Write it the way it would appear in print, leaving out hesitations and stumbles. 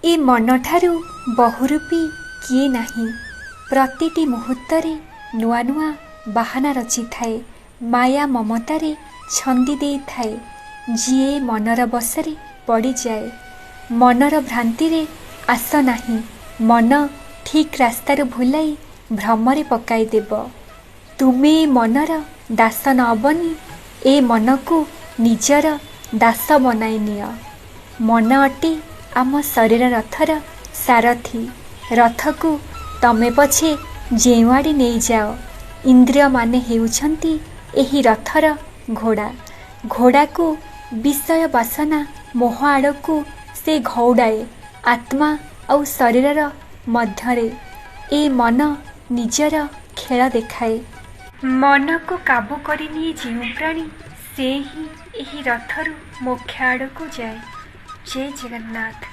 ए मनठारु बहुरूपी किए नाही। प्रतिटी मुहूर्त्तरे नुआ नुआ बाहाना रचि थाए, माया ममतारे छंदी दे थाए। जिए मनर बसरे पड़ी जाए, मनर भ्रांतिरे आस नाही। मन ठीक रास्तार भुलाई भ्रमरे पकाई देब। तुमे मनर दास न बनी ए मन को निजर दास बनाई निय। मन अटे आम शरीर रथर सारथी। रथ को तमे पछे जेउआड़ी नहीं जाओ। इंद्रिय माने हेउछंती एही रथर घोड़ा। घोड़ा को विषय बासना मोह आड़ को से घौड़ाए। आत्मा और शरीर मध्यरे ए मन निजर खेल देखाए। मन को काबू करिनिए जेउ प्राणी, से ही एही रथरु मोक्ष आड़ को जाए। जय जगन्नाथ।